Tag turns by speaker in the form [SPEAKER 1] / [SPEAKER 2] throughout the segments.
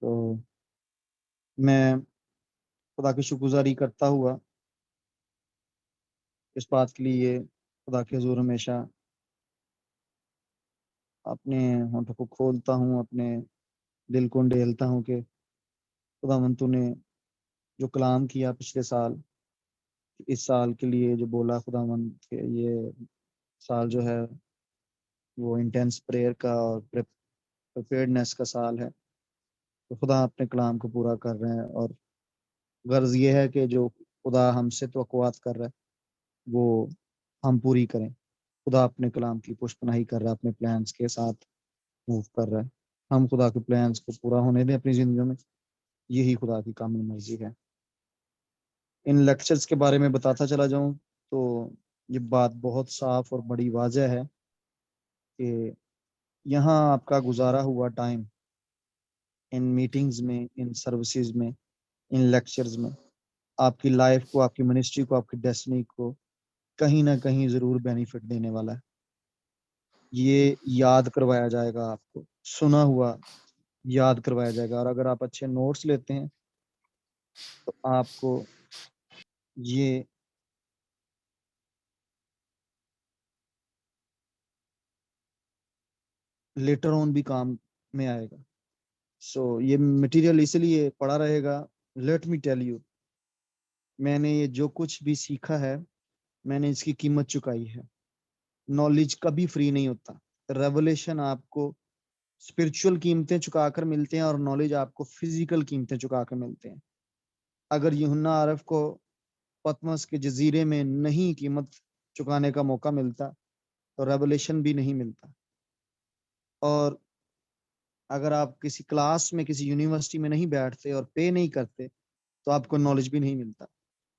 [SPEAKER 1] तो मैं खुदा की शुक्रगुजारी करता हुआ इस बात के लिए खुदा के हुजूर हमेशा अपने होंठों को खोलता हूँ, अपने दिल को उंडेलता हूँ कि खुदावंद तूने जो कलाम किया पिछले साल, इस साल के लिए जो बोला खुदावंद के ये साल जो है वो इंटेंस प्रेयर का और प्रिपेयर्डनेस का साल है। तो खुदा अपने कलाम को पूरा कर रहे हैं और गर्ज ये है कि जो खुदा हमसे तवक्कुआत कर रहा है वो हम पूरी करें। खुदा अपने कलाम की पुष्पनाही कर रहा है, अपने प्लान्स के साथ मूव कर रहा है। हम खुदा के प्लान्स को पूरा होने दें अपनी जिंदगी में, यही खुदा की कामिल मर्जी है। इन लेक्चर्स के बारे में बताता चला जाऊं तो ये बात बहुत साफ और बड़ी वाजह है कि यहाँ आपका गुजारा हुआ टाइम इन मीटिंग्स में, इन सर्विसेज में, इन लेक्चर्स में आपकी लाइफ को, आपकी मिनिस्ट्री को, आपकी डेस्टिनी को कहीं ना कहीं जरूर बेनिफिट देने वाला है। ये याद करवाया जाएगा, आपको सुना हुआ याद करवाया जाएगा। और अगर आप अच्छे नोट्स लेते हैं तो आपको ये लेटर ऑन भी काम में आएगा। सो ये मटेरियल इसलिए पड़ा रहेगा। लेट मी टेल यू, मैंने ये जो कुछ भी सीखा है मैंने इसकी कीमत चुकाई है। नॉलेज कभी फ्री नहीं होता। रेवलेशन आपको स्पिरिचुअल कीमतें चुकाकर मिलते हैं और नॉलेज आपको फिजिकल कीमतें चुकाकर मिलते हैं। अगर यूहन्ना आरफ को पतमस के जजीरे में नहीं कीमत चुकाने का मौका मिलता तो रेवलेशन भी नहीं मिलता। और अगर आप किसी क्लास में, किसी यूनिवर्सिटी में नहीं बैठते और पे नहीं करते तो आपको नॉलेज भी नहीं मिलता।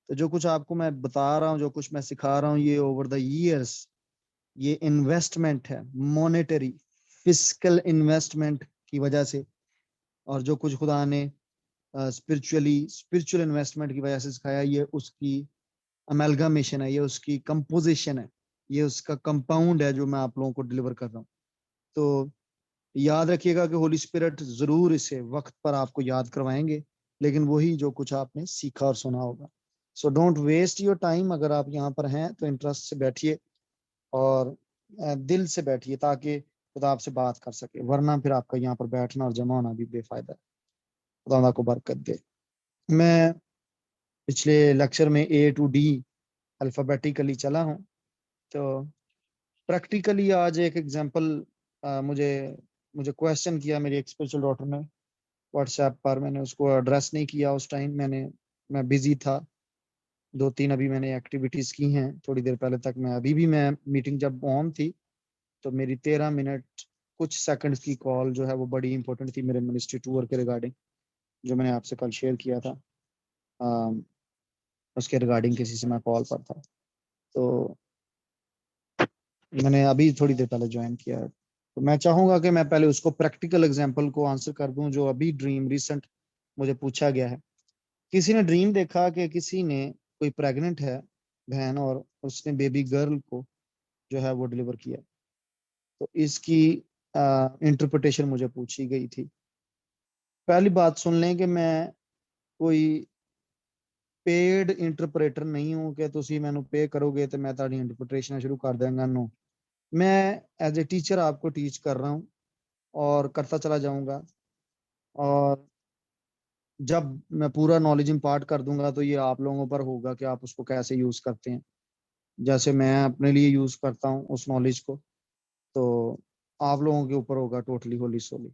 [SPEAKER 1] तो जो कुछ आपको मैं बता रहा हूँ, जो कुछ मैं सिखा रहा हूँ, ये ओवर द ईयर्स ये इन्वेस्टमेंट है, मॉनेटरी फिजिकल इन्वेस्टमेंट की वजह से। और जो कुछ खुदा ने स्पिरिचुअल इन्वेस्टमेंट की वजह से सिखाया, ये उसकी अमेलगामेशन है, ये उसकी कंपोजिशन है, ये उसका कंपाउंड है जो मैं आप लोगों को डिलीवर कर रहा हूँ। तो याद रखिएगा कि होली स्पिरिट जरूर इसे वक्त पर आपको याद करवाएंगे, लेकिन वही जो कुछ आपने सीखा और सुना होगा। So don't waste your time. अगर आप यहाँ पर हैं तो इंटरेस्ट से बैठिए और दिल से बैठिए ताकि खुदा आपसे बात कर सके, वरना फिर आपका यहाँ पर बैठना और जमा होना भी बेफायदा है। खुदा को बरकत दे। मैं पिछले लेक्चर में ए टू डी अल्फ़ाबेटिकली चला हूँ। तो प्रैक्टिकली आज एक एग्जांपल मुझे मुझे क्वेश्चन किया मेरी एक स्पिरिचुअल डॉटर ने व्हाट्सएप पर। मैंने उसको एड्रेस नहीं किया उस टाइम, मैं बिजी था। 2-3 अभी मैंने एक्टिविटीज की हैं थोड़ी देर पहले तक। मैं अभी भी मैं मीटिंग जब ऑन थी तो मेरी 13 मिनट कुछ सेकंड्स की कॉल जो है वो बड़ी इंपॉर्टेंट थी मेरे मिनिस्ट्री टूर के रिगार्डिंग, जो मैंने आपसे कल शेयर किया था। उसके रिगार्डिंग किसी से मैं कॉल पर था। तो मैंने अभी थोड़ी देर पहले ज्वाइन किया है। तो मैं चाहूंगा कि मैं पहले उसको प्रैक्टिकल एग्जांपल को आंसर कर दूं जो अभी ड्रीम रिसेंट मुझे पूछा गया है। किसी ने ड्रीम देखा कि किसी ने कोई प्रेग्नेंट है बहन और उसने बेबी गर्ल को जो है वो डिलीवर किया। तो इसकी इंटरप्रिटेशन मुझे पूछी गई थी। पहली बात सुन लें कि मैं कोई पेड इंटरप्रेटर नहीं हूं कि ਤੁਸੀਂ ਮੈਨੂੰ पे करोगे तो मैं ਤੁਹਾਡੀ इंटरप्रिटेशन शुरू कर देंगे। नो, मैं एज ए टीचर आपको टीच कर रहा हूँ और करता चला जाऊंगा। और जब मैं पूरा नॉलेज इम्पार्ट कर दूंगा तो ये आप लोगों पर होगा कि आप उसको कैसे यूज करते हैं। जैसे मैं अपने लिए यूज करता हूँ उस नॉलेज को, तो आप लोगों के ऊपर होगा टोटली होली सोली।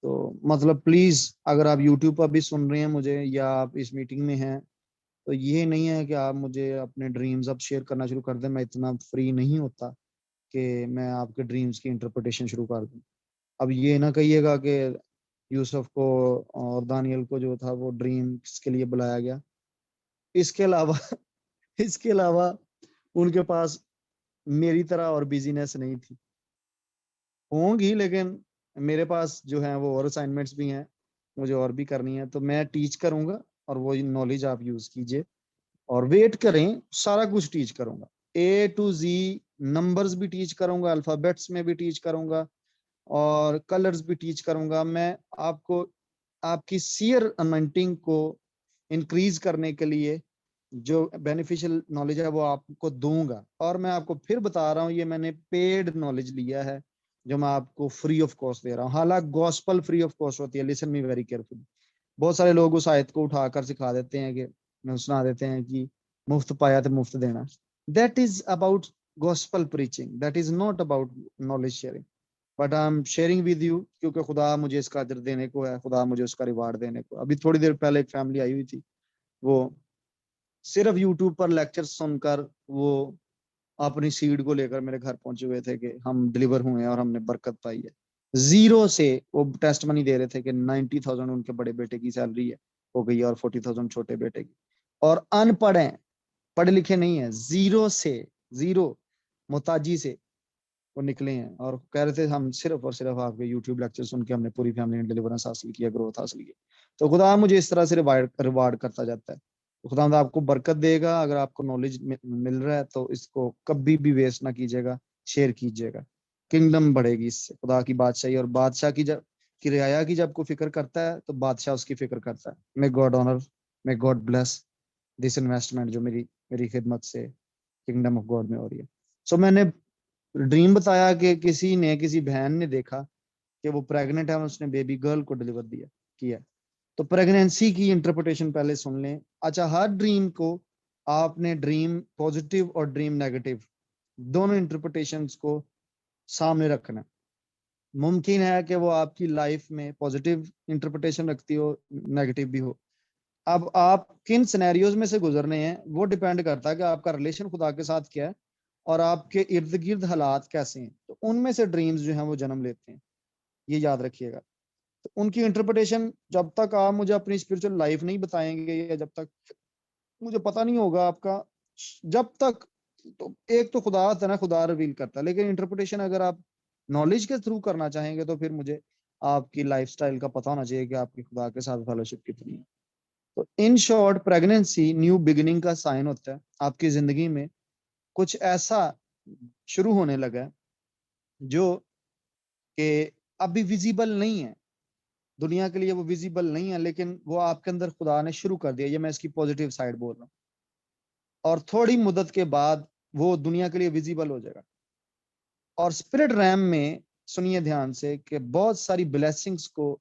[SPEAKER 1] तो मतलब प्लीज, अगर आप यूट्यूब पर भी सुन रहे हैं मुझे या आप इस मीटिंग में हैं, तो ये नहीं है कि आप मुझे अपने ड्रीम्स अब शेयर करना शुरू कर दें। मैं इतना फ्री नहीं होता कि मैं आपके ड्रीम्स की इंटरप्रिटेशन शुरू कर दूं। अब ये ना कहिएगा कि यूसुफ को और दानियल को जो था वो ड्रीम्स के लिए बुलाया गया। इसके अलावा इसके अलावा उनके पास मेरी तरह और बिजीनेस नहीं थी। होंगी, लेकिन मेरे पास जो है वो और असाइनमेंट्स भी हैं, मुझे और भी करनी है। तो मैं टीच करूंगा और वो नॉलेज आप यूज कीजिए और वेट करें, सारा कुछ टीच करूंगा। A to Z नंबर्स भी टीच करूंगा, अल्फाबेट्स में भी टीच करूंगा और कलर्स भी टीच करूंगा। मैं आपको आपकी सीयर अनमेंटिंग को इंक्रीज करने के लिए जो बेनिफिशियल नॉलेज है वो आपको दूंगा। और मैं आपको फिर बता रहा हूँ, ये मैंने पेड नॉलेज लिया है जो मैं आपको फ्री ऑफ कॉस्ट दे रहा हूँ। हालांकि गॉस्पल फ्री ऑफ कॉस्ट होती है, लिसन मी वेरी केयरफुली। बहुत सारे लोग उस आयत को उठाकर सिखा देते हैं कि सुना देते हैं कि मुफ्त पाया तो मुफ्त देना। That is about gospel preaching, that is not about knowledge sharing. But I am sharing with you क्योंकि खुदा मुझे इसका अजर देने को है, खुदा मुझे उसका रिवार्ड देने को। अभी थोड़ी देर पहले एक फैमिली आई हुई थी, वो सिर्फ यूट्यूब पर लेक्चर सुनकर वो अपनी सीड को लेकर मेरे घर पहुंचे हुए थे कि हम डिलीवर हुए हैं और हमने बरकत पाई है। जीरो से वो टेस्ट मनी दे रहे थे कि 90,000 उनके बड़े बेटे की सैलरी है हो गई है और 40,000 छोटे बेटे की। और अनपढ़ हैं, पढ़े लिखे नहीं है, जीरो से, जीरो मोताजी से वो निकले हैं और कह रहे थे हम सिर्फ और सिर्फ आपके यूट्यूब लेक्चर सुन के हमने पूरी फैमिली ने डिलीवरेंस हासिल किया, ग्रोथ हासिल की। तो खुदा मुझे इस तरह से रिवार्ड करता जाता है। तो खुदा आपको बरकत देगा। अगर आपको नॉलेज मिल रहा है तो इसको कभी भी वेस्ट ना कीजिएगा, शेयर कीजिएगा। किंगडम बढ़ेगी इससे, खुदा की बादशाही। और बादशाह की जब की रियाया की जब को फिक्र करता है तो बादशाह उसकी फिक्र करता है। May God honour, may God bless this investment जो मेरी मेरी खिदमत से किंगडम ऑफ गॉड में हो रही है। सो मैंने ड्रीम बताया कि किसी ने, किसी बहन ने देखा कि वो प्रेग्नेंट है और उसने बेबी गर्ल को डिलीवर दिया किया। तो प्रेगनेंसी की इंटरप्रिटेशन पहले सुन लें। अच्छा, हर ड्रीम को आपने ड्रीम पॉजिटिव और ड्रीम नेगेटिव दोनों इंटरप्रिटेशंस को सामने रखना। मुमकिन है कि वो आपकी लाइफ में पॉजिटिव इंटरप्रिटेशन रखती हो, नेगेटिव भी हो। अब आप किन सिनेरियोज में से गुजरने हैं वो डिपेंड करता है कि आपका रिलेशन खुदा के साथ क्या है और आपके इर्द गिर्द हालात कैसे हैं। तो उनमें से ड्रीम्स जो हैं वो जन्म लेते हैं, ये याद रखिएगा। तो उनकी इंटरप्रिटेशन जब तक आप मुझे अपनी स्पिरिचुअल लाइफ नहीं बताएंगे या जब तक मुझे पता नहीं होगा आपका, जब तक, तो एक तो खुदा है ना, खुदा रिवील करता है। लेकिन इंटरप्रिटेशन अगर आप नॉलेज के थ्रू करना चाहेंगे तो फिर मुझे आपकी लाइफस्टाइल का पता होना चाहिए कि आपकी खुदा के साथ फेलोशिप कितनी है। तो in short, pregnancy new beginning का साइन होता है। आपकी जिंदगी में कुछ ऐसा शुरू होने लगा है जो कि अभी विजिबल नहीं है, दुनिया के लिए वो विजिबल नहीं है, लेकिन वो आपके अंदर खुदा ने शुरू कर दिया। ये मैं इसकी पॉजिटिव साइड बोल रहा हूँ। और थोड़ी मुद्दत के बाद वो दुनिया के लिए विजिबल हो जाएगा। और स्पिरिट रैम में सुनिए ध्यान से कि बहुत सारी ब्लेसिंग्स को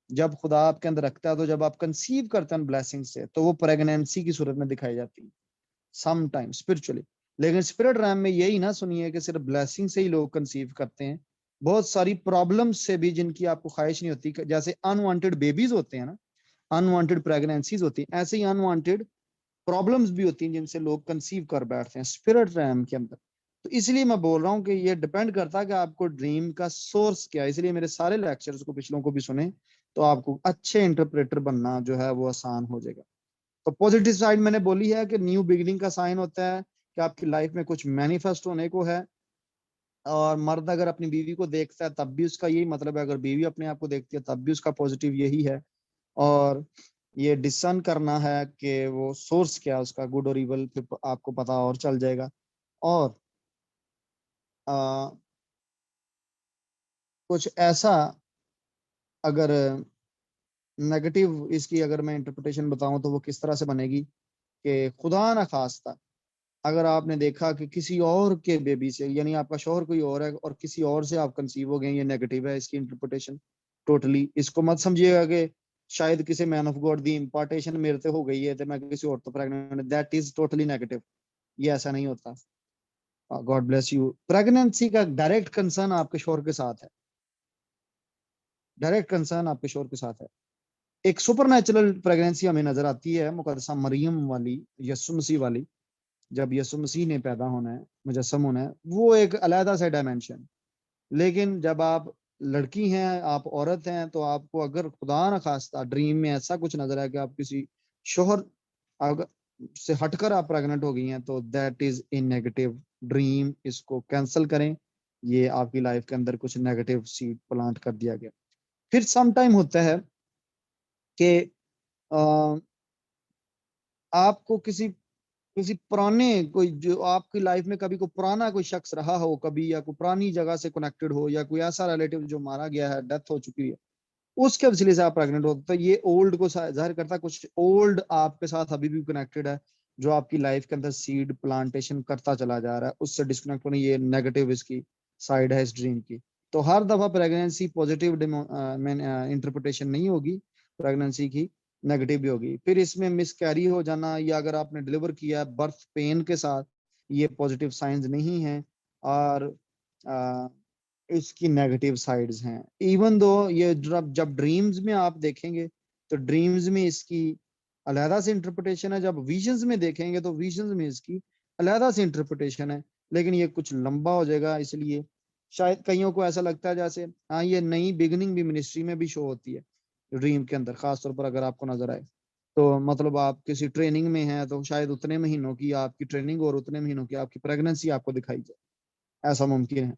[SPEAKER 1] जब खुदा आपके अंदर रखता है, तो जब आप कंसीव करते हैं ब्लेसिंग से, तो वो प्रेगनेंसी की सूरत में दिखाई जाती है सम टाइम स्पिरिचुअली। लेकिन स्पिरिट रैम में यही ना सुनिए कि सिर्फ ब्लेसिंग से ही लोग कंसीव करते हैं। बहुत सारी प्रॉब्लम्स से भी जिनकी आपको ख्वाहिश नहीं होती, जैसे अनवांटेड बेबीज होते हैं ना, अनवांटेड प्रेगनेंसीज होती हैं, ऐसे ही अनवांटेड प्रॉब्लम्स भी होती हैं जिनसे लोग कंसीव कर बैठते हैं स्पिरिट रैम के अंदर। तो इसलिए मैं बोल रहा हूँ कि ये डिपेंड करता है कि आपको ड्रीम का सोर्स क्या है। इसलिए मेरे सारे लेक्चर्स को, पिछलों को भी सुने, तो आपको अच्छे इंटरप्रेटर बनना जो है वो आसान हो जाएगा। तो पॉजिटिव साइड मैंने बोली है कि न्यू बिगिनिंग का साइन होता है कि आपकी लाइफ में कुछ मैनिफेस्ट होने को है। और मर्द अगर अपनी बीवी को देखता है तब भी उसका यही मतलब है, अगर बीवी अपने आप को देखती है तब भी उसका पॉजिटिव यही है। और ये डिसन करना है कि वो सोर्स क्या है उसका, गुड और इवल, फिर आपको पता और चल जाएगा। और आ, कुछ ऐसा, अगर नेगेटिव इसकी अगर मैं इंटरप्रिटेशन बताऊं तो वो किस तरह से बनेगी कि खुदा ना खास्ता अगर आपने देखा कि किसी और के बेबी से, यानी आपका शौहर कोई और है और किसी और से आप कंसीव हो गए, ये नेगेटिव है इसकी इंटरप्रिटेशन टोटली। इसको मत समझिएगा कि शायद किसी मैन ऑफ गॉड दी इम्पार्टेशन मेरे से हो गई है तो मैं किसी और तो pregnant, that is totally negative. ये ऐसा नहीं होता। God bless you. प्रेगनेंसी का डायरेक्ट कंसर्न आपके शौहर के साथ है, डायरेक्ट कंसर्न आपके शौहर के साथ है। एक सुपरनेचुरल प्रेगनेंसी हमें नजर आती है मुकद्दसा मरियम वाली, यीशु मसीह वाली। जब यीशु मसीह ने पैदा होना है, मुजस्सम होना है, वो एक अलहदा सा डायमेंशन। लेकिन जब आप लड़की हैं, आप औरत हैं, तो आपको अगर खुदा न खास्ता ड्रीम में ऐसा कुछ नजर आए कि आप किसी शोहर अगर से हटकर आप प्रेग्नेंट हो गई हैं, तो that is in negative dream. इसको कैंसिल करें। ये आपकी लाइफ के अंदर कुछ नेगेटिव सीड प्लांट कर दिया गया। फिर सम टाइम होता है कि आपको किसी किसी पुराने, कोई जो आपकी लाइफ में कभी कोई पुराना कोई शख्स रहा हो कभी, या कोई पुरानी जगह से कनेक्टेड हो, या कोई ऐसा रिलेटिव जो मारा गया है, डेथ हो चुकी है, उसके वसीले से आप प्रेग्नेंट होते, तो ये ओल्ड को जाहिर करता है, कुछ ओल्ड आपके साथ अभी भी कनेक्टेड है, जो आपकी लाइफ के अंदर सीड प्लांटेशन करता चला जा रहा है, उससे डिस्कनेक्ट होने, ये नेगेटिव इसकी साइड है इस ड्रीम की। तो हर दफा प्रेगनेंसी पॉजिटिव इंटरप्रिटेशन नहीं होगी, प्रेगनेंसी की नेगेटिव भी होगी। फिर इसमें मिसकैरी हो जाना, या अगर आपने डिलीवर किया बर्थ पेन के साथ, ये पॉजिटिव साइंस नहीं है, और इसकी नेगेटिव साइड्स हैं। इवन दो ये जब ड्रीम्स में आप देखेंगे, तो ड्रीम्स में इसकी अलहदा से इंटरप्रिटेशन है, जब विजन्स में देखेंगे तो विजन्स में इसकी अलहदा से इंटरप्रिटेशन है। लेकिन ये कुछ लंबा हो जाएगा, इसलिए शायद कईयों को ऐसा लगता है जैसे हाँ ये नई बिगनिंग भी मिनिस्ट्री में भी शो होती है ड्रीम के अंदर, खासतौर पर अगर आपको नजर आए तो, मतलब आप किसी ट्रेनिंग में हैं तो शायद उतने महीनों की आपकी ट्रेनिंग और उतने महीनों की आपकी प्रेगनेंसी आपको दिखाई जाए, ऐसा मुमकिन है।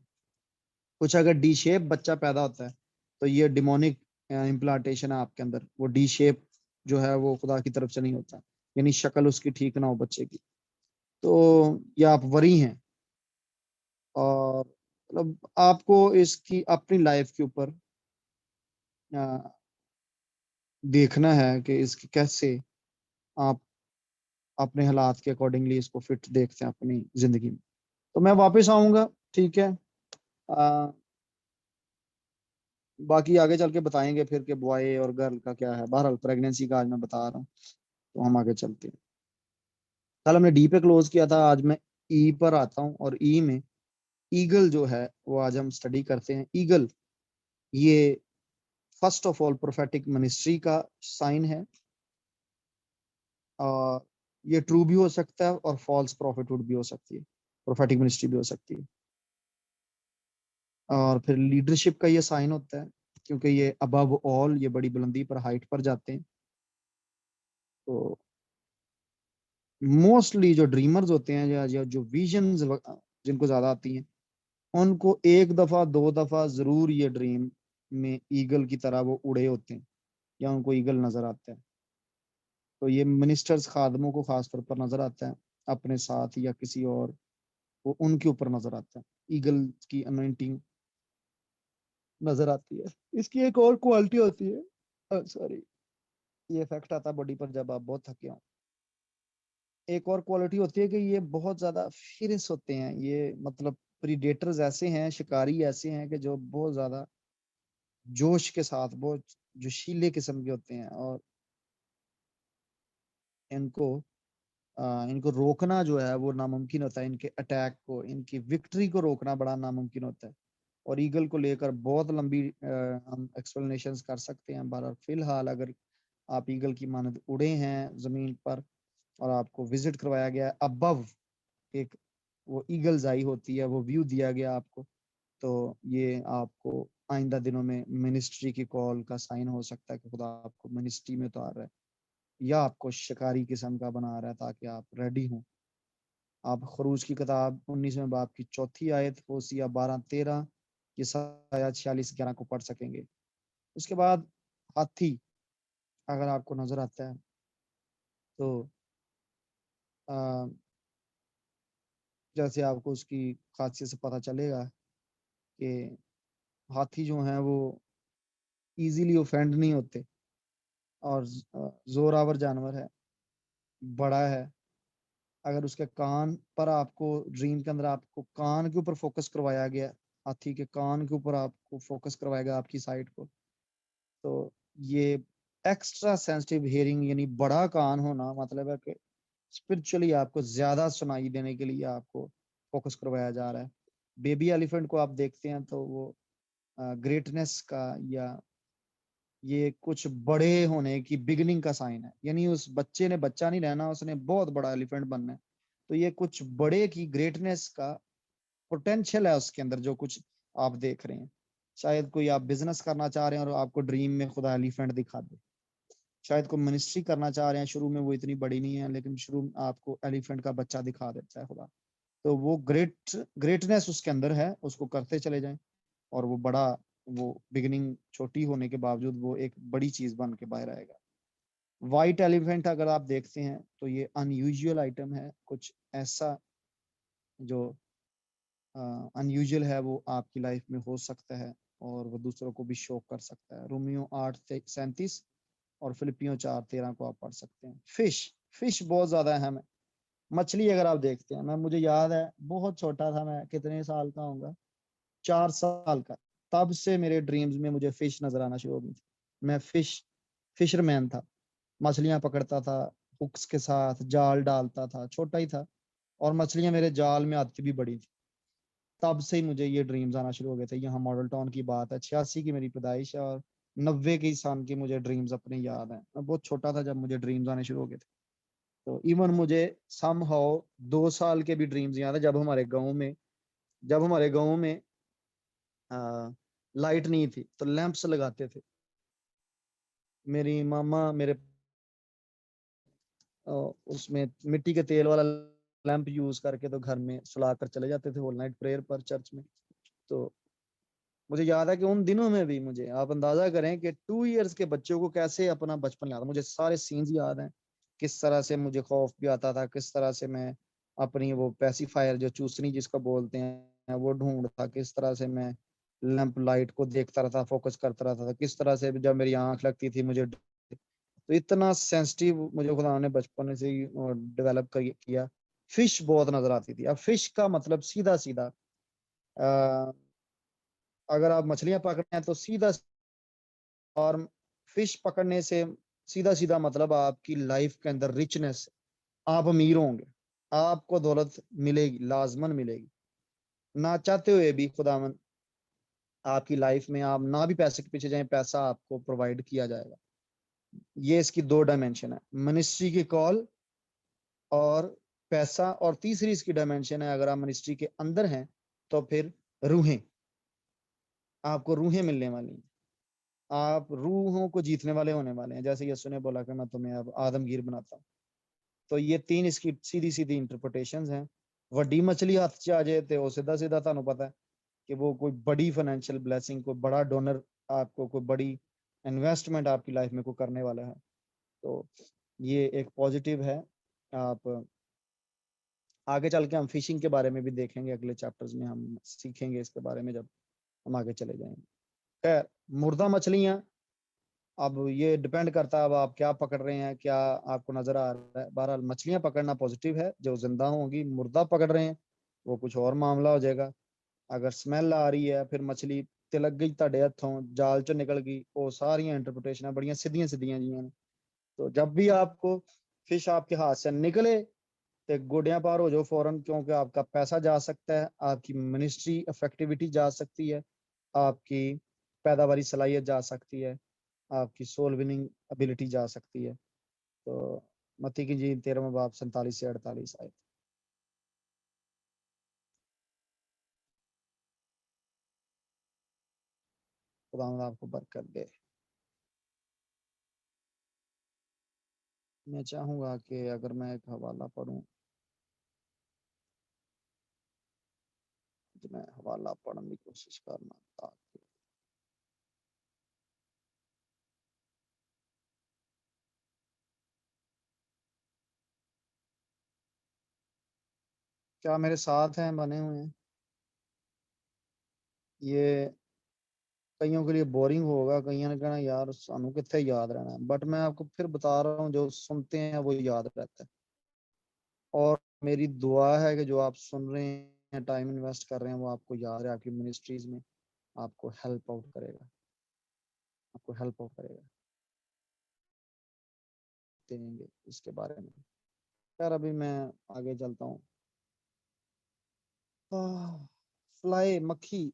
[SPEAKER 1] कुछ अगर डी शेप बच्चा पैदा होता है तो ये डिमोनिक इम्प्लांटेशन है आपके अंदर, वो डी शेप जो है वो खुदा की तरफ से नहीं होता, यानी शक्ल उसकी ठीक ना हो बच्चे की, तो ये आप वरी हैं। और मतलब आपको इसकी अपनी लाइफ के ऊपर देखना है कि इसकी कैसे आप अपने हालात के अकॉर्डिंगली इसको फिट देखते हैं अपनी जिंदगी में। तो मैं वापस आऊंगा, ठीक है। आ, बाकी आगे चल के बताएंगे फिर कि बॉय और गर्ल का क्या है। बहरहाल प्रेगनेंसी का आज मैं बता रहा हूँ, तो हम आगे चलते हैं। कल हमने डी पे क्लोज किया था, आज मैं ई पर आता हूँ, और ई में ईगल जो है वो आज हम स्टडी करते हैं। ईगल ये first of all prophetic ministry का साइन है, और ये ट्रू भी हो सकता है और फॉल्स प्रॉफिटहुड भी हो सकती है, प्रोफेटिक मिनिस्ट्री भी हो सकती है। और फिर लीडरशिप का ये साइन होता है, क्योंकि ये अबव ऑल, ये बड़ी बुलंदी पर, हाइट पर जाते हैं। तो मोस्टली जो ड्रीमर्स होते हैं या जो विजन्स जिनको ज्यादा आती हैं, उनको एक दफा दो दफा जरूर ये ड्रीम में ईगल की तरह वो उड़े होते हैं, या उनको ईगल नजर आता है। तो ये मिनिस्टर्स खादमों को खास तौर पर नजर आता है, अपने साथ या किसी और, वो उनके ऊपर नजर आता है, ईगल की अनोइंटिंग नजर आती है। इसकी एक और क्वालिटी होती है, सॉरी, ये इफेक्ट आता है बॉडी पर जब आप बहुत थके हो। एक और क्वालिटी होती है कि ये बहुत ज्यादा फिरस होते हैं, ये मतलब प्रीडेटर्स ऐसे हैं, शिकारी ऐसे हैं कि जो बहुत ज्यादा जोश के साथ, बहुत जोशीले किस्म के होते हैं, और इनको इनको रोकना जो है वो नामुमकिन होता है, इनके अटैक को, इनकी विक्ट्री को रोकना बड़ा नामुमकिन होता है। और ईगल को लेकर बहुत लंबी हम एक्सप्लेनेशंस कर सकते हैं। बहरहाल फिलहाल अगर आप ईगल की मानद उड़े हैं जमीन पर, और आपको विजिट करवाया गया है अबव, एक वो ईगल्स आई होती है, वो व्यू दिया गया आपको, तो ये आपको आइंदा दिनों में मिनिस्ट्री की कॉल का साइन हो सकता है कि खुदा आपको मिनिस्ट्री में उतार रहा है, या आपको शिकारी किस्म का बना रहा है, ताकि आप रेडी हों। आप खरूज की किताब 19वें बाब की 4थी आयत, होसिया 12-13, यसाया 46-11 को पढ़ सकेंगे। उसके बाद हाथी अगर आपको नजर आता है तो आ, जैसे आपको उसकी खासियत से पता चलेगा कि हाथी जो है वो इजीली ऑफेंड नहीं होते, और जोरावर जानवर है, बड़ा है। अगर उसके कान पर, आपको ड्रीम के अंदर आपको कान के ऊपर फोकस करवाया गया, हाथी के कान के ऊपर आपको फोकस करवाया गया आपकी साइड को, तो ये एक्स्ट्रा सेंसिटिव हियरिंग, यानी बड़ा कान होना, मतलब है कि स्पिरिचुअली आपको ज्यादा सुनाई देने के लिए आपको फोकस करवाया जा रहा है। बेबी एलिफेंट को आप देखते हैं तो वो ग्रेटनेस का, या ये कुछ बड़े होने की बिगनिंग का साइन है, यानी उस बच्चे ने बच्चा नहीं रहना, उसने बहुत बड़ा एलिफेंट बनना है। तो ये कुछ बड़े की ग्रेटनेस का पोटेंशियल है उसके अंदर, जो कुछ आप देख रहे हैं। शायद कोई आप बिजनेस करना चाह रहे हैं और आपको ड्रीम में खुदा एलिफेंट दिखा दे। शायद कोई मिनिस्ट्री करना चाह रहे हैं, शुरू में वो इतनी बड़ी नहीं है, लेकिन शुरू में आपको एलिफेंट का बच्चा दिखा देता है खुदा। तो वो ग्रेटनेस उसके अंदर है, उसको करते चले जाएं, और वो बड़ा, वो बिगिनिंग छोटी होने के बावजूद वो एक बड़ी चीज बन के बाहर आएगा। वाइट एलिफेंट अगर आप देखते हैं तो ये अनयूजुअल आइटम है, कुछ ऐसा जो अनयूजुअल है वो आपकी लाइफ में हो सकता है, और वो दूसरों को भी शॉक कर सकता है। रोमियो 8:37 और फिलिपियो 4:13 को आप पढ़ सकते हैं। फिश बहुत ज्यादा अहम है। मछली अगर आप देखते हैं, मुझे याद है बहुत छोटा था मैं, कितने साल का होऊंगा, 4 साल का, तब से मेरे ड्रीम्स में मुझे फिश नजर आना शुरू हो गई थी। मैं फिशरमैन था, मछलियां पकड़ता था, हुक्स के साथ जाल डालता था, छोटा ही था, और मछलियां मेरे जाल में आती भी बड़ी थी। तब से ही मुझे ये ड्रीम्स आना शुरू हो गए थे। यहाँ मॉडल टाउन की बात है, 86 की मेरी पैदाइश है और 90 की सन की मुझे ड्रीम्स अपने याद हैं। मैं बहुत छोटा था जब मुझे ड्रीम्स आने शुरू हो गए थे। तो इवन मुझे सम हाउ 2 साल के भी ड्रीम्स याद है, जब हमारे गाँव में लाइट नहीं थी तो लैंप्स लगाते थे। मेरी मामा मेरे उसमें मिट्टी के तेल वाला लैंप यूज करके तो घर में सुला कर चले जाते थे ऑल नाइट प्रेयर पर चर्च में। तो मुझे याद है कि उन दिनों में भी मुझे, आप अंदाजा करें कि 2 इयर्स के बच्चों को कैसे अपना बचपन याद है। मुझे सारे सीन्स याद हैं, किस तरह से मुझे खौफ भी आता था, किस तरह से मैं अपनी वो पैसिफायर जो चूसनी जिसको बोलते हैं वो ढूंढता, किस तरह से मैं लैंप लाइट को देखता रहता, फोकस करता रहता था, किस तरह से जब मेरी आंख लगती थी मुझे। तो इतना सेंसिटिव मुझे खुदा ने बचपन से ही डेवलप किया। फिश बहुत नजर आती थी। अब फिश का मतलब सीधा सीधा, अगर आप मछलियां पकड़ रहे हैं तो सीधा, और फिश पकड़ने से सीधा सीधा मतलब आपकी लाइफ के अंदर रिचनेस, आप अमीर होंगे, आपको दौलत मिलेगी, लाजमन मिलेगी। ना चाहते हुए भी खुदावन आपकी लाइफ में, आप ना भी पैसे के पीछे जाएं, पैसा आपको प्रोवाइड किया जाएगा। ये इसकी 2 डायमेंशन है, मिनिस्ट्री की कॉल और पैसा। और तीसरी इसकी डायमेंशन है, अगर आप मिनिस्ट्री के अंदर हैं तो फिर रूहें, आपको रूहें मिलने वाली हैं, आप रूहों को जीतने वाले होने वाले हैं। जैसे यीशु ने बोला कि मैं तुम्हें अब आदमगीर बनाता हूँ। तो ये 3 इसकी सीधी सीधी इंटरप्रिटेशंस हैं। वड्डी मछली हाथ च आ जाए तो सीधा सीधा ਤੁਹਾਨੂੰ पता है कि वो कोई बड़ी फाइनेंशियल ब्लेसिंग, कोई बड़ा डोनर, आपको कोई बड़ी इन्वेस्टमेंट आपकी लाइफ में को करने वाला है। तो ये एक पॉजिटिव है। आप आगे चल के हम फिशिंग के बारे में भी देखेंगे, अगले चैप्टर्स में हम सीखेंगे इसके बारे में जब हम आगे चले जाएंगे। खैर, मुर्दा मछलियां, अब ये डिपेंड करता है अब आप क्या पकड़ रहे हैं, क्या आपको नजर आ रहा है। बहरहाल मछलियां पकड़ना पॉजिटिव है जो जिंदा होंगी। मुर्दा पकड़ रहे हैं वो कुछ और मामला हो जाएगा। अगर स्मेल आ रही है, फिर मछली तिलक गई ਤੁਹਾਡੇ हथों, जाल चो निकल गई, वो सारी इंटरप्रिटेशन बड़ियां सीधियां सीधियां जी हैं। तो जब भी आपको फिश आपके हाथ से निकले तो गोडियां पार हो जाओ फौरन, क्योंकि आपका पैसा जा सकता है, आपकी मिनिस्ट्री इफेक्टिविटी जा सकती है, आपकी पैदावारी सलाहियत जा सकती है, आपकी सोल विनिंग एबिलिटी जा सकती है। तो मत्ती की जी 13वां बाब 47 से 48 आए। खुदा आपको बरकत दे। मैं चाहूंगा कि अगर मैं एक हवाला पढ़ूं, तो मैं हवाला पढ़ने की कोशिश करना ताकि क्या मेरे साथ हैं, बने हुए हैं। ये कईयों के लिए बोरिंग होगा, कईयों ने कहना यार सानू कितने याद रहना है, बट मैं आपको फिर बता रहा हूँ जो सुनते हैं वो याद रहता है। और मेरी दुआ है कि जो आप सुन रहे हैं, टाइम इन्वेस्ट कर रहे हैं, वो आपको याद है, आपकी मिनिस्ट्रीज में आपको हेल्प आउट करेगा, आपको हेल्प आउट करेगा। देंगे इसके बारे में। यार अभी मैं आगे चलता हूँ। फ्लाई, मक्खी,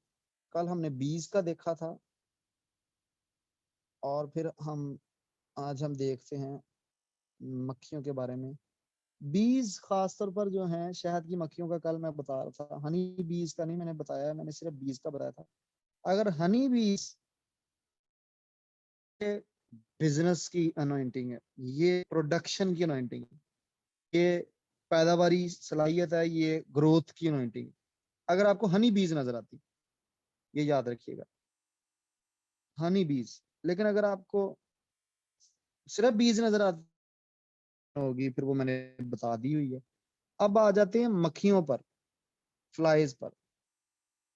[SPEAKER 1] कल हमने बीज का देखा था, और फिर आज हम देखते हैं मक्खियों के बारे में। बीज खासतौर पर जो है शहद की मक्खियों का, कल मैं बता रहा था, हनी बीज का नहीं मैंने बताया, मैंने सिर्फ बीज का बताया था। अगर हनी बीज बिजनेस की अनोइंटिंग है, ये प्रोडक्शन की अनोइंटिंग है, ये पैदावारी सलाहियत है, ये ग्रोथ की अनोइंटिंग है। अगर आपको हनी बीज नजर आती, ये याद रखिएगा, हनी बीज। लेकिन अगर आपको सिर्फ बीज नजर आती होगी, फिर वो मैंने बता दी हुई है। अब आ जाते हैं मक्खियों पर, फ्लाइज पर।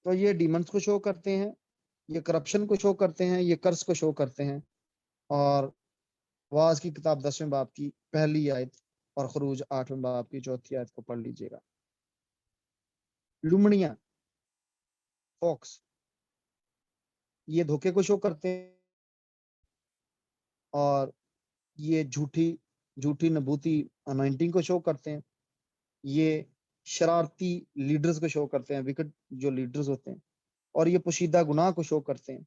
[SPEAKER 1] तो ये डीमंस को शो करते हैं, ये करप्शन को शो करते हैं, ये कर्ज को शो करते हैं। और वाज की किताब 10वें बाब की पहली आयत और खरूज 8वें बाब की चौथी आयत को पढ़ लीजिएगा। लुमड़ियां, फॉक्स, ये धोखे को शो करते हैं और ये झूठी झूठी नबूती अनॉइंटिंग को शो करते हैं। ये शरारती लीडर्स को शो करते हैं, विकेट जो लीडर्स होते हैं। और ये पोशीदा गुनाह को शो करते हैं।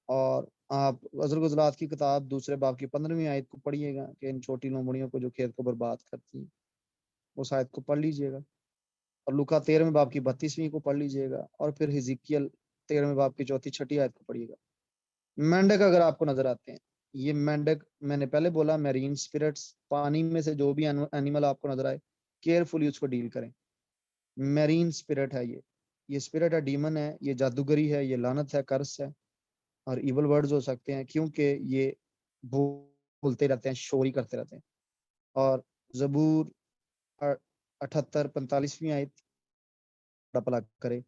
[SPEAKER 1] और आप अज़र-गुज़रात की किताब दूसरे बाब की 15वीं आयत को पढ़िएगा कि इन छोटी लोमड़ियों को जो खेत को बर्बाद करती हैं, उस आयत को पढ़ लीजिएगा। और लूका 13वें बाब की 32वीं को पढ़ लीजिएगा। और फिर हिजकिय्याल 13वें बाब की चौथी छठी आयत को पढ़िएगा। मेंढक अगर आपको नजर आते हैं, ये मेंढक मैंने पहले बोला मैरीन स्पिरिट्स, पानी में से जो भी एनिमल आपको नजर आए केयरफुली उसको डील करें। मैरीन स्पिरिट है ये स्पिरिट है, डीमन है, ये जादूगरी है, ये लानत है, कर्स है और इवल वर्ड्स हो सकते हैं, क्योंकि ये बोलते रहते हैं, शोरी करते रहते हैं। और जबूर 78-45वीं आयत भला करे,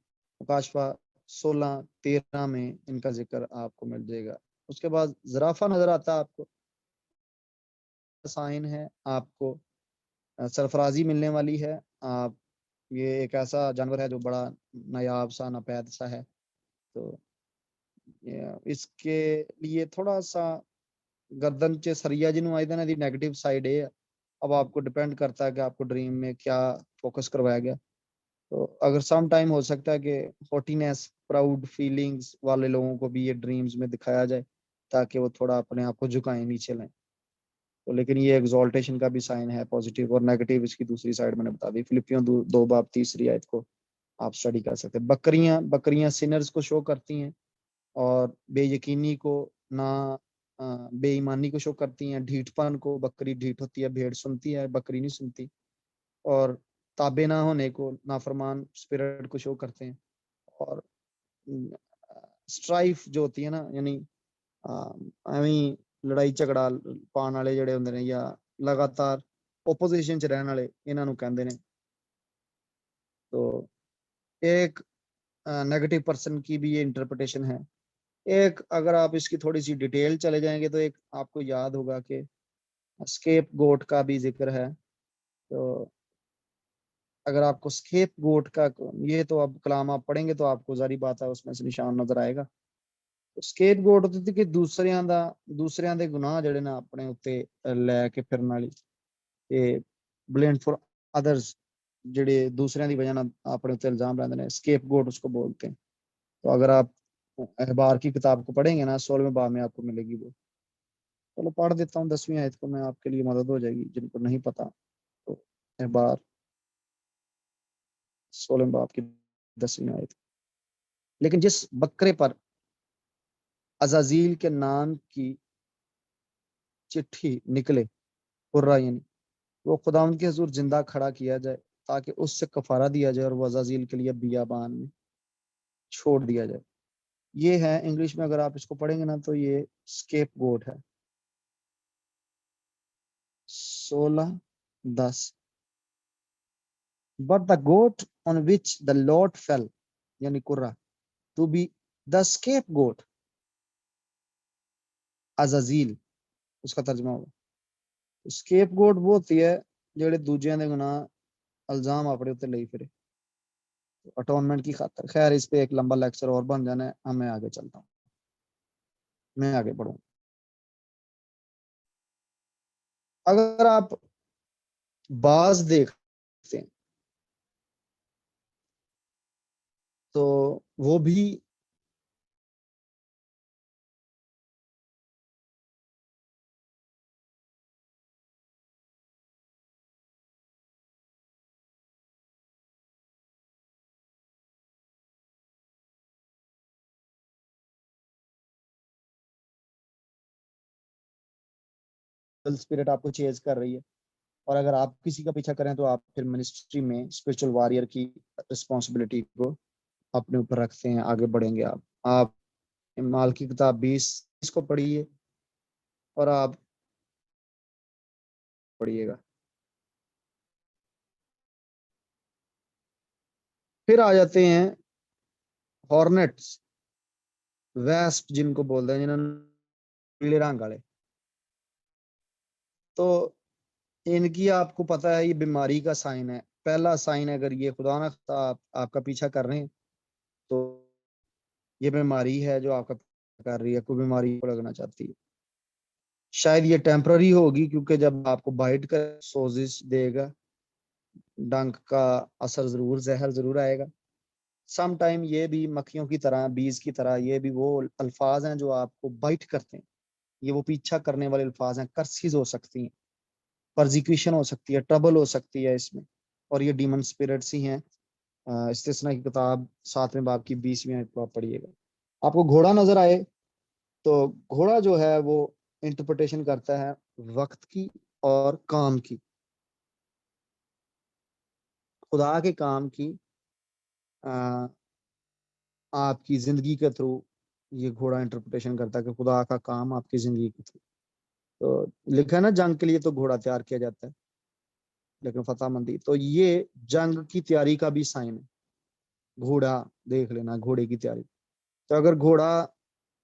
[SPEAKER 1] मुकाशफा 16-13 में इनका जिक्र आपको मिल जाएगा। उसके बाद जराफा नजर आता है आपको, साइन है आपको, सरफराजी मिलने वाली है। आप ये एक ऐसा जानवर है जो बड़ा नायाब सा नापैद सा है। तो इसके लिए थोड़ा सा गर्दन च सरिया जिन्हों आइदा ना दी नेगेटिव साइड है। अब आपको डिपेंड करता है कि आपको ड्रीम में क्या फोकस करवाया गया। तो अगर सम टाइम हो सकता है कि हॉटीनेस, प्राउड फीलिंग्स वाले लोगों को भी ये ड्रीम्स में दिखाया जाए ताकि वो थोड़ा अपने आप को झुकाएं, नीचे लाएं। तो लेकिन ये एक्सॉल्टेशन का भी साइन है, पॉजिटिव और नेगेटिव इसकी दूसरी साइड मैंने बता दी। फिलिपियों 2 बाब तीसरी आयत को आप स्टडी कर सकते हैं। बकरियां बकरियां सिनर्स को शो करती हैं और बेयकीनी को, ना बेईमानी को शो करती हैं। ढीठपन को, बकरी ढीठ होती है, भेड़ सुनती है, बकरी नहीं सुनती। और ताबे ना होने को, नाफरमान स्पिरिट को शो करते हैं। और स्ट्राइफ जो होती है ना, यानी ਐਵੇਂ ਲੜਾਈ ਝਗੜਾ ਪਾਉਣ ਵਾਲੇ ਜਿਹੜੇ ਹੁੰਦੇ ਨੇ ਜਾਂ लगातार ओपोजिशन च रहने वाले, इन्हां नूं कहंदे ने। तो एक नेगेटिव पर्सन की भी ये इंटरप्रिटेशन है। एक अगर आप इसकी थोड़ी सी डिटेल चले जाएंगे तो एक आपको याद होगा कि स्केप गोट का भी जिक्र है। तो अगर आपको स्केप गोट का, ये तो अब कलाम आप पढ़ेंगे तो आपको जारी बात है उसमें से निशान नजर आएगा। स्केप गोट होती थी कि दूसरिਆਂ ਦੇ ਗੁਨਾਹ ਜਿਹੜੇ ਨਾ ਆਪਣੇ ਉੱਤੇ ਲੈ ਕੇ ਫਿਰਨ ਵਾਲੀ, ਤੇ ब्लेम फॉर अदर्स, ਜਿਹੜੇ दूसरिਆਂ ਦੀ वजह ਨਾਲ ਆਪਣੇ ਉੱਤੇ इल्जाम लाते हैं, स्केप गोट उसको बोलते हैं। तो अगर आप अखबार की किताब को पढ़ेंगे ना 16वें बाब में आपको मिलेगी वो। चलो पढ़ देता हूँ 10वीं आयत को, मैं आपके लिए मदद हो जाएगी जिनको नहीं पता। तो अखबार 16वें बाब की 10वीं आयत। लेकिन जिस बकरे पर अजाजील के नाम की चिट्ठी निकले, कुर्रा यानी, वो खुदावंद के हुजूर जिंदा खड़ा किया जाए ताकि उससे कफारा दिया जाए और वो अजाजील के लिए बियाबान में छोड़ दिया जाए। ये है इंग्लिश में, अगर आप इसको पढ़ेंगे ना तो ये स्केप गोट है। 16:10 but the goat on which the lord fell, यानी कुर्रा, to be the scapegoat Azazel, उसका तर्जमा होगा। स्केप गोट वो होती है जेड़े दूजियां दे गुनाह इल्जाम अपने उत्ते ले फिरे अटोनमेंट की खातर। खैर इस पे एक लंबा लेक्चर और बन जाना है, मैं आगे चलता हूँ, मैं आगे बढ़ूँ। अगर आप बाज देखते हैं तो वो भी स्पिरिट आपको चेज कर रही है। और अगर आप किसी का पीछा करें तो आप फिर मिनिस्ट्री में स्पिरिचुअल वॉरियर की रिस्पॉन्सिबिलिटी को अपने ऊपर रखते हैं, आगे बढ़ेंगे आप माल की किताब 20 इसको पढ़िए और आप पढ़िएगा। फिर आ जाते हैं हॉर्नेट्स, वेस्प जिनको बोलते हैं, जिन्होंने नीले रंग वाले, तो इनकी आपको पता है ये बीमारी का साइन है। पहला साइन है, अगर ये खुदा ना खास्ता आपका पीछा कर रहे हैं, तो ये बीमारी है जो आपका पीछा कर रही है, कोई बीमारी को लगना चाहती है। शायद ये टेम्पररी होगी, क्योंकि जब आपको बाइट कर सोजिश देगा, डंक का असर जरूर, जहर जरूर आएगा। सम टाइम ये भी मक्खियों की तरह, बीज की तरह, ये भी वो अल्फाज हैं जो आपको बाइट करते हैं। ये वो पीछा करने वाले अल्फाज हैं। कर्सिस हो सकती हैं, परजिक्यूशन हो सकती है, ट्रबल हो सकती है इसमें, और ये डीमन स्पिरिट्स ही हैं। इस्तिस्ना की किताब 7वें बाब की 20वीं आयत को आप पढ़िएगा। आपको घोड़ा नजर आए, तो घोड़ा जो है वो इंटरप्रिटेशन करता है वक्त की और काम की, खुदा के काम की, आ, आपकी जिंदगी के थ्रू। ये घोड़ा इंटरप्रिटेशन करता है कि खुदा का काम आपकी जिंदगी के थ्रू। तो लिखा है ना, जंग के लिए तो घोड़ा तैयार किया जाता है, लेकिन फतेहमंदी, तो ये जंग की तैयारी का भी साइन है। घोड़ा देख लेना, घोड़े की तैयारी। तो अगर घोड़ा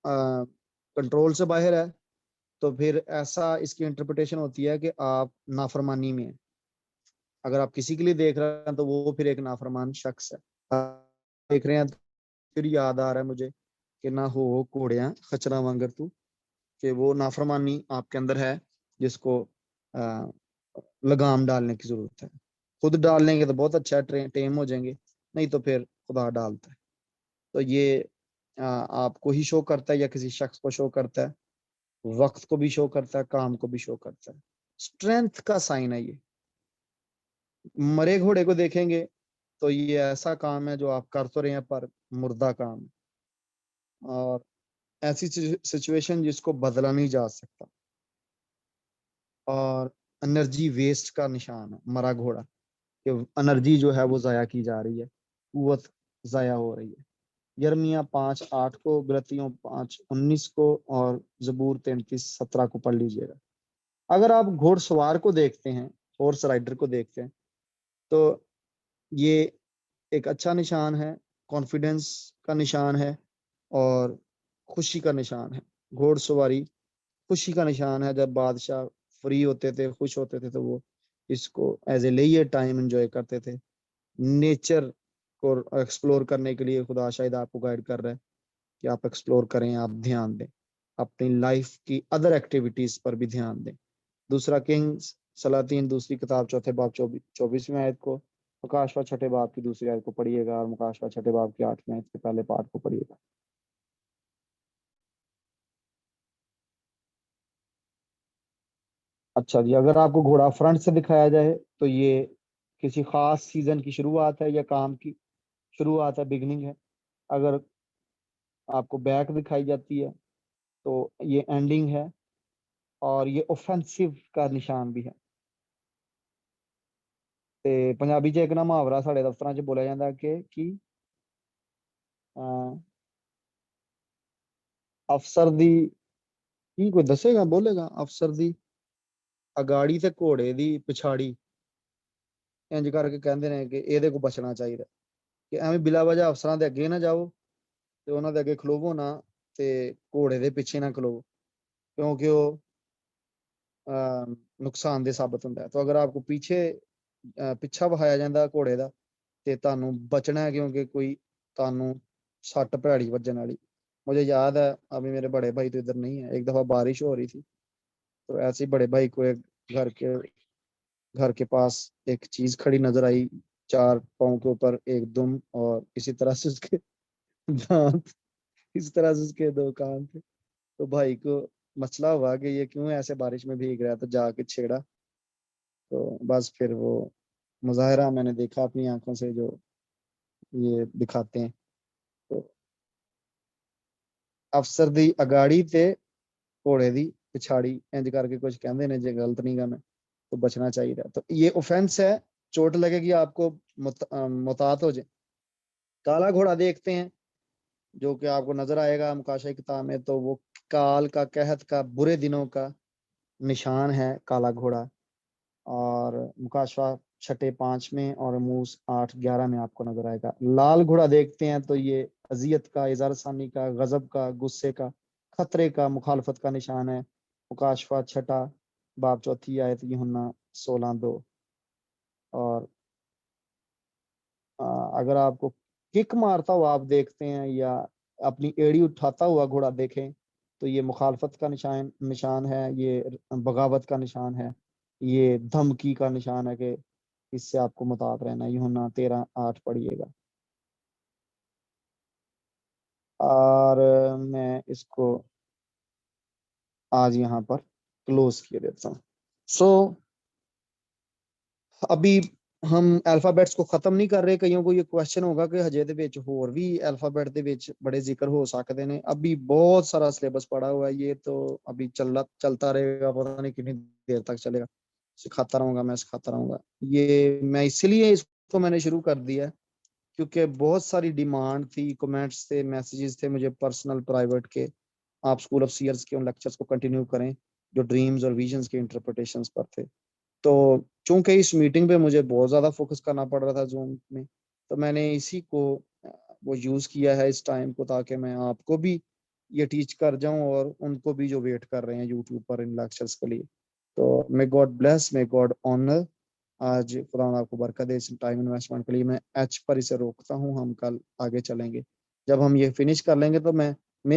[SPEAKER 1] कंट्रोल से बाहर है, तो फिर ऐसा इसकी इंटरप्रिटेशन होती है कि आप नाफरमानी में हैं। अगर आप किसी के लिए देख रहे हैं, तो वो फिर एक नाफरमान शख्स है। आप देख रहे हैं, तो फिर याद आ रहा है मुझे कि ना हो घोड़ियां खचरा वांगर तू, कि वो नाफरमानी आपके अंदर है, जिसको आ, लगाम डालने की जरूरत है। खुद डाल लेंगे तो बहुत अच्छा है, टेम हो जाएंगे, नहीं तो फिर खुदा डालता है। तो ये आपको ही शो करता है या किसी शख्स को शो करता है, वक्त को भी शो करता है, काम को भी शो करता है। स्ट्रेंथ का साइन है ये। मरे घोड़े को देखेंगे, तो ये ऐसा काम है जो आप कर तो रहे हैं, पर मुर्दा काम है, और ऐसी सिचुएशन जिसको बदला नहीं जा सकता, और एनर्जी वेस्ट का निशान है मरा घोड़ा, कि एनर्जी जो है वो जाया की जा रही है, कुवत जाया हो रही है। यर्मिया 5:8 को, गलतियों 5:19 को, और जबूर 33:17 को पढ़ लीजिएगा। अगर आप घोड़सवार को देखते हैं, हॉर्स राइडर को देखते हैं, तो ये एक अच्छा निशान है, कॉन्फिडेंस का निशान है, और खुशी का निशान है। घोड़सवारी खुशी का निशान है। जब बादशाह फ्री होते थे, खुश होते थे, तो वो इसको as a leisure time enjoy करते थे। नेचर को एक्सप्लोर करने के लिए खुदा शायद आपको गाइड कर रहा है कि आप एक्सप्लोर करें, आप ध्यान दें, अपनी लाइफ की अदर एक्टिविटीज पर भी ध्यान दें। दूसरा किंग्स सलातीन दूसरी किताब 4 बाब 24वीं आयत को, मुकाशवा 6 बाब की दूसरी आयत को पढ़िएगा, और मुकाशवा 6 बाब की 8वीं आयत के पहले पार्ट को पढ़िएगा। अच्छा जी, अगर आपको घोड़ा फ्रंट से दिखाया जाए, तो ये किसी खास सीजन की शुरुआत है या काम की शुरुआत है, बिगनिंग है। अगर आपको बैक दिखाई जाती है, तो ये एंडिंग है, और ये ऑफेंसिव का निशान भी है। ਤੇ ਪੰਜਾਬੀ 'ਚ ਇੱਕ ਨਾ ਮੁਹਾਵਰਾ ਸਾਡੇ ਦਫ਼ਤਰਾਂ 'ਚ ਬੋਲਿਆ ਜਾਂਦਾ ਕਿ ਕੀ ਅਫਸਰ ਦੀ ਕੀ ਕੋਈ ਦੱਸੇਗਾ, ਬੋਲੇਗਾ, ਅਫਸਰ ਦੀ ਅਗਾੜੀ ਤੇ ਘੋੜੇ ਦੀ ਪਿਛਾੜੀ, ਇੰਜ ਕਰਕੇ ਕਹਿੰਦੇ ਨੇ ਕਿ ਇਹਦੇ ਕੋ ਬਚਣਾ ਚਾਹੀਦਾ, ਕਿ ਐਵੇਂ ਬਿਲਾ ਵਜ੍ਹਾ ਅਫਸਰਾਂ ਦੇ ਅੱਗੇ ਨਾ ਜਾਓ, ਤੇ ਉਹਨਾਂ ਦੇ ਅੱਗੇ ਖਲੋਵੋ ਨਾ, ਤੇ ਘੋੜੇ ਦੇ ਪਿੱਛੇ ਨਾ ਖਲੋਵੋ, ਕਿਉਂਕਿ ਉਹ ਨੁਕਸਾਨਦੇਹ ਸਾਬਤ ਹੁੰਦਾ ਹੈ। ਤਾਂ ਅਗਰ ਆਪਕੋ ਪੀछे ਪਿੱਛਾ ਵਹਾਇਆ ਜਾਂਦਾ ਘੋੜੇ ਦਾ, ਤੇ ਤੁਹਾਨੂੰ बचना है, क्योंकि कोई ਤੁਹਾਨੂੰ सट भैड़ी वजन वाली। मुझे याद है, अभी मेरे बड़े भाई तो इधर नहीं है, एक दफा बारिश हो रही थी, तो ऐसे ही बड़े भाई को एक घर के पास एक चीज खड़ी नजर आई, 4 पाँव के ऊपर एक दुम, और इसी तरह से उसके दांत, इस तरह से उसके 2 कान थे। तो भाई को मसला हुआ कि ये क्यों ऐसे बारिश में भीग रहा है, तो जाके छेड़ा, तो बस फिर वो मुजाहरा मैंने देखा अपनी आंखों से, जो ये दिखाते हैं। तो अफसर दी अगाड़ी ते घोड़े दी पिछाड़ी, इंज करके कुछ कहते हैं, जो गलत नहीं करना, तो बचना चाहिए। तो ये ऑफेंस है, चोट लगेगी आपको, मुतात हो जाए। काला घोड़ा देखते हैं, जो कि आपको नजर आएगा मुकाशा की किताब में, तो वो काल का, कहत का, बुरे दिनों का निशान है काला घोड़ा। और मुकाशवा 6:5 में और मूस 8:11 में आपको नजर आएगा। लाल घोड़ा देखते हैं, तो ये अजियत का, इज़ारसानी का, गजब का, गुस्से का, खतरे का, मुखालफत का निशान है। मुकाशफा छठा बाब चौथी आयत यूहन्ना 16:2। और अ, अगर आपको किक मारता हुआ आप देखते हैं या अपनी एड़ी उठाता हुआ घोड़ा देखें तो ये मुखालफत का निशान निशान है, ये बगावत का निशान है, ये धमकी का निशान है कि इससे आपको मुताब रहना है। यूहन्ना 13:8 पढ़िएगा। और मैं इसको आज यहाँ पर क्लोज किए देता हूँ। सो अभी हम अल्फाबेट्स को खत्म नहीं कर रहे। कईयों को ये क्वेश्चन होगा कि हजे दे विच होर भी अल्फाबेट दे विच बड़े जिक्र हो सकते हैं। अभी बहुत सारा सिलेबस पड़ा हुआ है, ये तो अभी चलता रहेगा, पता नहीं कितनी देर तक चलेगा। सिखाता रहूंगा, मैं सिखाता रहूंगा। ये मैं इसलिए इसको मैंने शुरू कर दिया है क्योंकि बहुत सारी डिमांड थी, कमेंट्स थे, मैसेजेस थे मुझे पर्सनल प्राइवेट के, आप स्कूल ऑफ सीयर्स के उन लेक्चर्स को कंटिन्यू करें जो ड्रीम्स और विजन्स के इंटरप्रिटेशंस पर थे। तो चूंकि इस मीटिंग पे मुझे बहुत ज़्यादा फोकस करना पड़ रहा था जूम में, तो मैंने इसी को वो यूज़ किया है इस टाइम को, ताकि मैं आपको भी ये टीच कर जाऊं और उनको भी जो वेट कर रहे हैं यूट्यूब पर इन लेक्चर्स के लिए। तो may God bless, may God honour. आज खुदा आपको बरकत दे इस टाइम इन्वेस्टमेंट के लिए। मैं एच पर इसे रोकता हूँ, हम कल आगे चलेंगे। जब हम ये फिनिश कर लेंगे तो मैं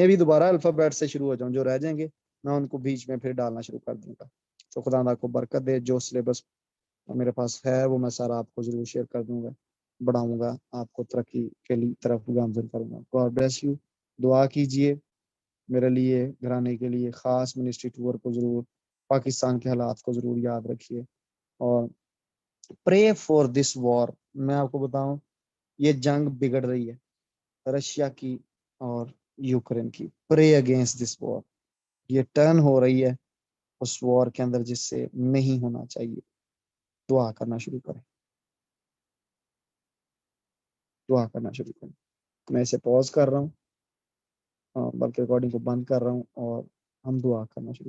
[SPEAKER 1] भी दोबारा अल्फ़ाबेट से शुरू हो जाऊँ, जो रह जाएंगे मैं उनको बीच में फिर डालना शुरू कर दूंगा। तो खुदा आपको बरकत दे। जो सिलेबस मेरे पास है वो मैं सारा आपको जरूर शेयर कर दूंगा, बढ़ाऊंगा, आपको तरक्की के लिए तरफ गामजन करूंगा। God bless you. दुआ कीजिए मेरे लिए, घराने के लिए, खास मिनिस्ट्री टूर को जरूर, पाकिस्तान के हालात को जरूर याद रखिए। और प्रे फॉर दिस वॉर। मैं आपको बताऊं, ये जंग बिगड़ रही है रशिया की और यूक्रेन की। Pray against this war. ये टर्न हो रही है उस वॉर के अंदर जिससे नहीं होना चाहिए। दुआ करना शुरू करें, दुआ करना शुरू करें। मैं इसे पॉज कर रहा हूँ, बल्कि रिकॉर्डिंग को बंद कर रहा हूँ और हम दुआ करना शुरू